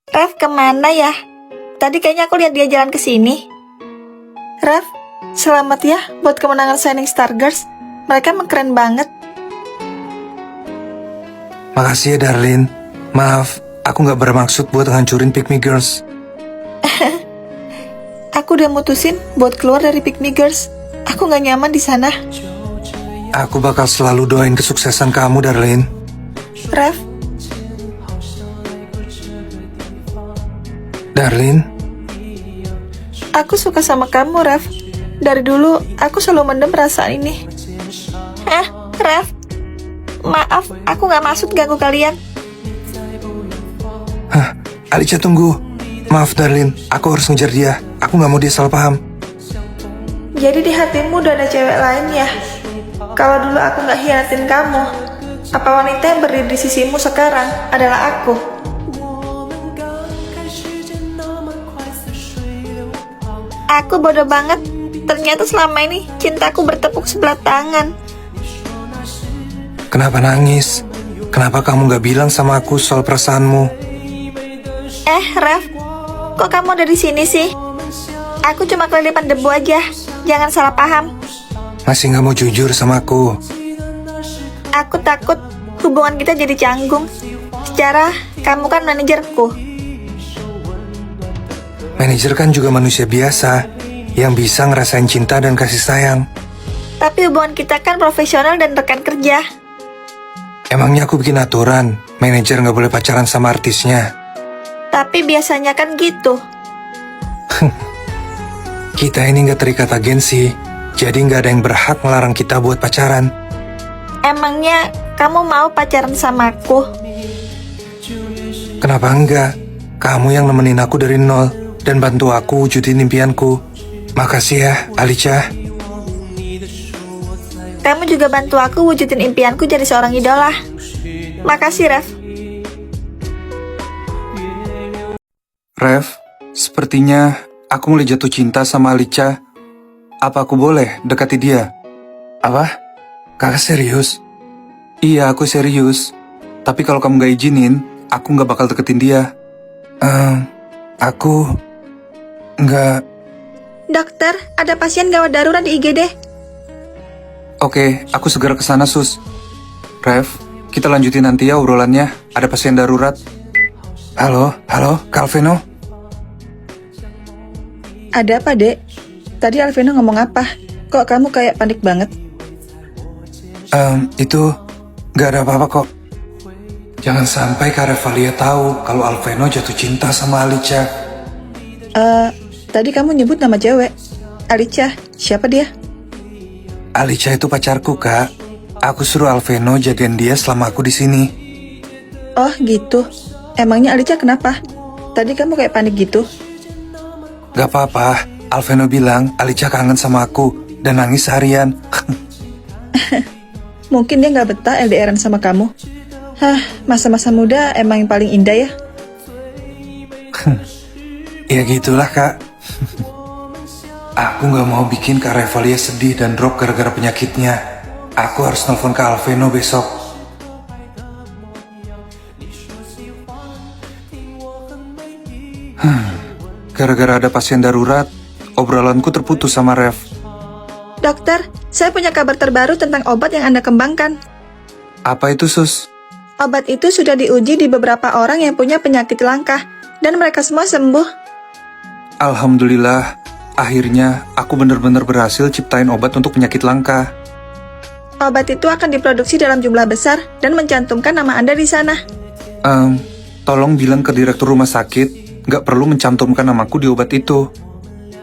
Raf kemana ya? Tadi kayaknya aku lihat dia jalan ke sini. Raf, selamat ya buat kemenangan Shining Star Girls. Mereka emang keren banget. Makasih ya, Darlin. Maaf, aku gak bermaksud buat ngancurin Pick Me Girls. Aku udah mutusin buat keluar dari Pick Me Girls. Aku gak nyaman di sana. Aku bakal selalu doain kesuksesan kamu, Darlin. Raf, Darlin, aku suka sama kamu, Raf. Dari dulu, aku selalu mendem perasaan ini. Raf, maaf, aku gak maksud ganggu kalian. Alicia tunggu. Maaf, Darlin, aku harus ngejar dia. Aku gak mau dia salah paham. Jadi di hatimu udah ada cewek lain ya? Kalau dulu aku gak hianatin kamu, apa wanita yang berdiri di sisimu sekarang adalah aku? Aku bodoh banget. Ternyata selama ini cintaku bertepuk sebelah tangan. Kenapa nangis? Kenapa kamu gak bilang sama aku soal perasaanmu? Raf, kok kamu ada di sini sih? Aku cuma kelilipan debu aja. Jangan salah paham. Masih gak mau jujur sama aku? Aku takut hubungan kita jadi canggung. Secara, kamu kan manajerku. Manajer kan juga manusia biasa yang bisa ngerasain cinta dan kasih sayang. Tapi hubungan kita kan profesional dan rekan kerja. Emangnya aku bikin aturan manajer gak boleh pacaran sama artisnya? Tapi biasanya kan gitu. Kita ini gak terikat agensi, jadi gak ada yang berhak melarang kita buat pacaran. Emangnya kamu mau pacaran sama aku? Kenapa enggak? Kamu yang nemenin aku dari nol dan bantu aku wujudin impianku. Makasih ya, Alicia. Kamu juga bantu aku wujudin impianku jadi seorang idola. Makasih, Raf. Rev, sepertinya aku mulai jatuh cinta sama Alicia. Apa aku boleh dekati dia? Apa? Kakak serius? Iya, aku serius. Tapi kalau kamu gak izinin, aku gak bakal deketin dia. Aku gak... Dokter, ada pasien gawat darurat di IGD. Oke, aku segera kesana, Sus. Rev, kita lanjutin nanti ya obrolannya. Ada pasien darurat. Halo, Kak Alveno? Ada apa, Dek? Tadi Alveno ngomong apa? Kok kamu kayak panik banget? Itu gak ada apa-apa kok. Jangan sampai Kak Revalia tahu kalau Alveno jatuh cinta sama Alicia. Tadi kamu nyebut nama cewek. Alicia, siapa dia? Alicia itu pacarku, Kak. Aku suruh Alveno jagain dia selama aku di sini. Oh, gitu. Emangnya Alicia kenapa? Tadi kamu kayak panik gitu. Gak apa-apa, Alveno bilang Alicia kangen sama aku dan nangis seharian. Mungkin dia gak betah LDRan sama kamu. Masa-masa muda emang yang paling indah ya. Ya gitulah, Kak. Aku gak mau bikin Kak Revalia sedih dan drop gara-gara penyakitnya. Aku harus nelfon Kak Alveno besok. Gara-gara ada pasien darurat, obrolanku terputus sama Rev. Dokter, saya punya kabar terbaru tentang obat yang Anda kembangkan. Apa itu, Sus? Obat itu sudah diuji di beberapa orang yang punya penyakit langka, dan mereka semua sembuh. Alhamdulillah, akhirnya aku benar-benar berhasil ciptain obat untuk penyakit langka. Obat itu akan diproduksi dalam jumlah besar dan mencantumkan nama Anda di sana. Tolong bilang ke direktur rumah sakit, nggak perlu mencantumkan namaku di obat itu.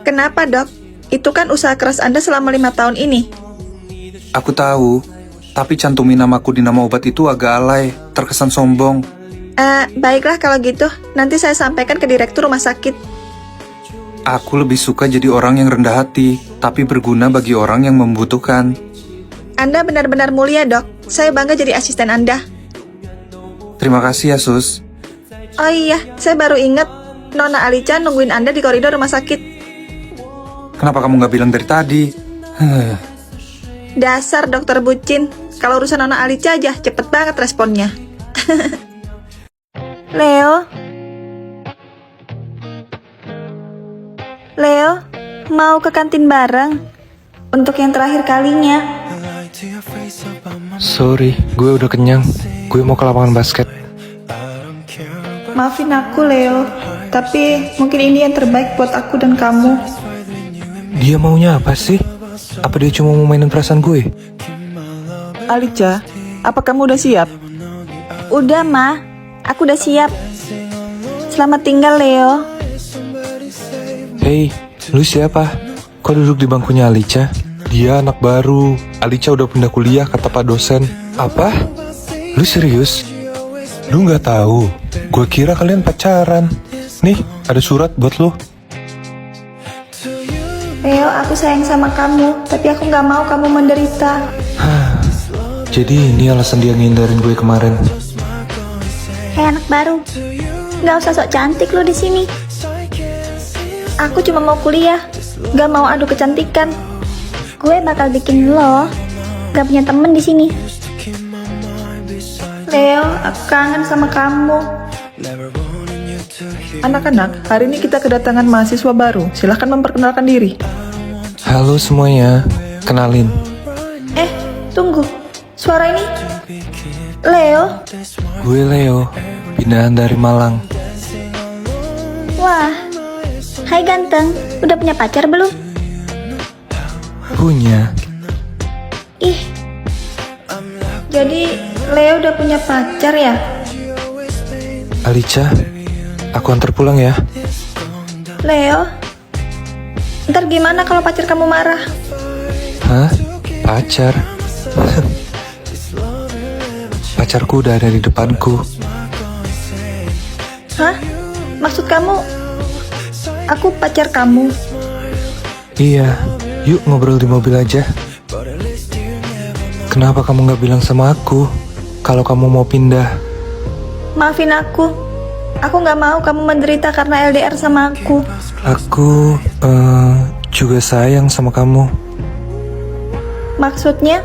Kenapa, Dok? Itu kan usaha keras Anda selama 5 tahun ini. Aku tahu, tapi cantumin namaku di nama obat itu agak alay, terkesan sombong. Baiklah kalau gitu, nanti saya sampaikan ke direktur rumah sakit. Aku lebih suka jadi orang yang rendah hati, tapi berguna bagi orang yang membutuhkan. Anda benar-benar mulia, Dok. Saya bangga jadi asisten Anda. Terima kasih ya, Sus. Oh iya, saya baru ingat. Nona Alicia nungguin Anda di koridor rumah sakit. Kenapa kamu nggak bilang dari tadi? Dasar dokter bucin. Kalau urusan Nona Alicia aja, cepet banget responnya. Leo, Leo, mau ke kantin bareng? Untuk yang terakhir kalinya. Sorry, gue udah kenyang. Gue mau ke lapangan basket. Maafin aku, Leo. Tapi mungkin ini yang terbaik buat aku dan kamu. Dia maunya apa sih? Apa dia cuma mau mainin perasaan gue? Alicia, apa kamu udah siap? Udah, Ma. Aku udah siap. Selamat tinggal, Leo. Hey, lu siapa? Kok duduk di bangkunya Alicia? Dia anak baru. Alicia udah pindah kuliah, kata Pak dosen. Apa? Lu serius? Lu nggak tahu? Gue kira kalian pacaran. Nih, ada surat buat lu. Leo, aku sayang sama kamu, tapi aku nggak mau kamu menderita. Jadi ini alasan dia ngindarin gue kemarin. Hei anak baru, nggak usah sok cantik lo di sini. Aku cuma mau kuliah, nggak mau adu kecantikan. Gue bakal bikin lo nggak punya temen di sini. Leo, aku kangen sama kamu. Anak-anak, hari ini kita kedatangan mahasiswa baru. Silahkan memperkenalkan diri. Halo semuanya, kenalin. Tunggu, suara ini Leo. Gue Leo, pindahan dari Malang. Wah, hai ganteng, udah punya pacar belum? Punya. Ih, jadi Leo udah punya pacar ya? Alicia, aku antar pulang ya. Leo, ntar gimana kalau pacar kamu marah? Hah? Pacar? Pacarku udah ada di depanku. Hah? Maksud kamu, aku pacar kamu? Iya, yuk ngobrol di mobil aja. Kenapa kamu gak bilang sama aku kalau kamu mau pindah? Maafin aku nggak mau kamu menderita karena LDR sama aku. Aku juga sayang sama kamu. Maksudnya?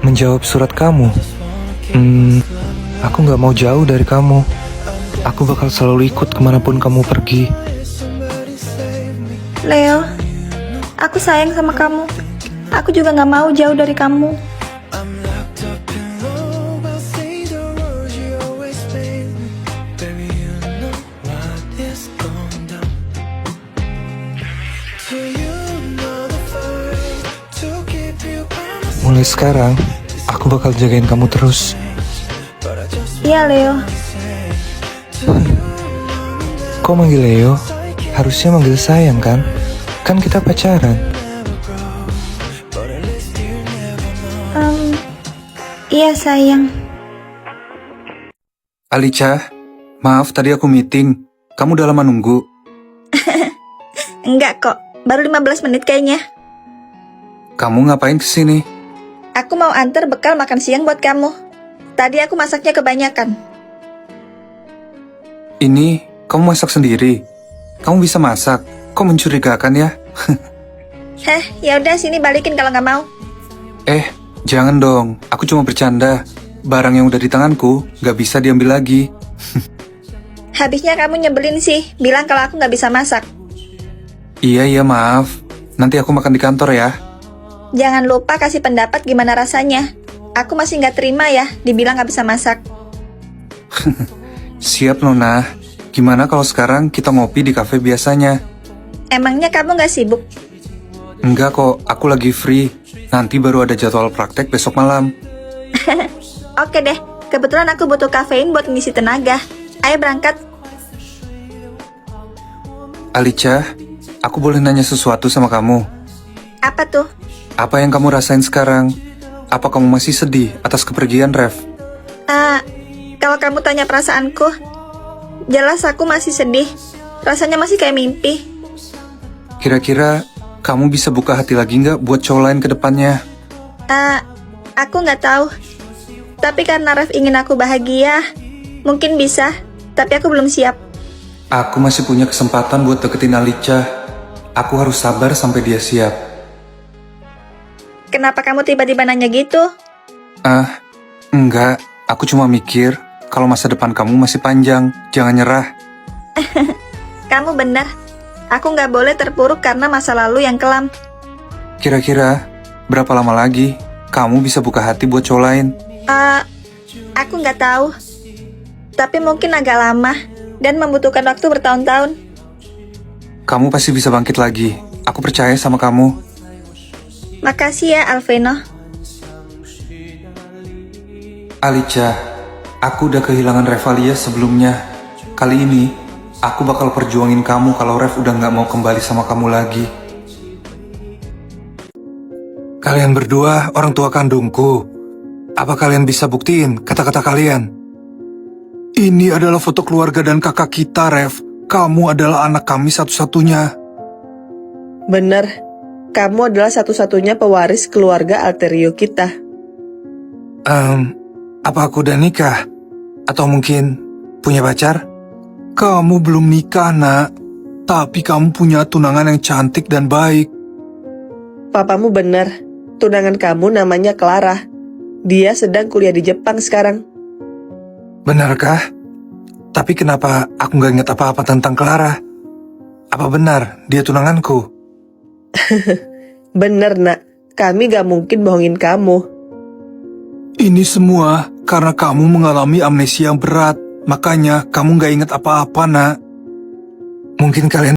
Menjawab surat kamu. Aku gak mau jauh dari kamu. Aku bakal selalu ikut kemanapun kamu pergi. Leo, aku sayang sama kamu. Aku juga nggak mau jauh dari kamu. Mulai sekarang, aku bakal jagain kamu terus. Iya, Leo. Kok manggil Leo? Harusnya manggil sayang kan? Kan kita pacaran. Iya, sayang. Alicia, maaf tadi aku meeting. Kamu udah lama nunggu? Enggak kok, baru 15 menit kayaknya. Kamu ngapain kesini? Aku mau antar bekal makan siang buat kamu. Tadi aku masaknya kebanyakan. Ini, kamu masak sendiri? Kamu bisa masak? Kok mencurigakan ya? Ya udah sini balikin kalau nggak mau. Jangan dong. Aku cuma bercanda. Barang yang udah di tanganku, nggak bisa diambil lagi. Habisnya kamu nyebelin sih, bilang kalau aku nggak bisa masak. Iya, maaf. Nanti aku makan di kantor ya. Jangan lupa kasih pendapat gimana rasanya. Aku masih nggak terima ya, dibilang nggak bisa masak. Siap, Nona. Gimana kalau sekarang kita ngopi di kafe biasanya? Emangnya kamu nggak sibuk? Enggak kok, aku lagi free. Nanti baru ada jadwal praktek besok malam. Oke deh, kebetulan aku butuh kafein buat ngisi tenaga. Ayo berangkat. Alicia, aku boleh nanya sesuatu sama kamu? Apa tuh? Apa yang kamu rasain sekarang? Apa kamu masih sedih atas kepergian Rev? Kalau kamu tanya perasaanku, jelas aku masih sedih. Rasanya masih kayak mimpi. Kira-kira kamu bisa buka hati lagi nggak buat cowok lain ke depannya? Aku nggak tahu. Tapi karena Rev ingin aku bahagia, mungkin bisa. Tapi aku belum siap. Aku masih punya kesempatan buat deketin Alicia. Aku harus sabar sampai dia siap. Kenapa kamu tiba-tiba nanya gitu? Enggak. Aku cuma mikir, kalau masa depan kamu masih panjang, jangan nyerah. Kamu benar. Aku nggak boleh terpuruk karena masa lalu yang kelam. Kira-kira berapa lama lagi kamu bisa buka hati buat cowok lain? Aku nggak tahu. Tapi mungkin agak lama dan membutuhkan waktu bertahun-tahun. Kamu pasti bisa bangkit lagi. Aku percaya sama kamu. Makasih ya, Alveno. Alicia, aku udah kehilangan Revalia sebelumnya. Kali ini, aku bakal perjuangin kamu kalau Rev udah gak mau kembali sama kamu lagi. Kalian berdua orang tua kandungku. Apa kalian bisa buktiin kata-kata kalian? Ini adalah foto keluarga dan kakak kita, Rev. Kamu adalah anak kami satu-satunya. Bener, kamu adalah satu-satunya pewaris keluarga Alterio kita. Apa aku udah nikah? Atau mungkin punya pacar? Kamu belum nikah, nak. Tapi kamu punya tunangan yang cantik dan baik. Papamu bener, tunangan kamu namanya Clara. Dia sedang kuliah di Jepang sekarang. Benarkah? Tapi kenapa aku gak ingat apa-apa tentang Clara? Apa benar dia tunanganku? Bener nak, kami gak mungkin bohongin kamu. Ini semua karena kamu mengalami amnesia yang berat. Makanya kamu gak ingat apa-apa, nak. Mungkin kalian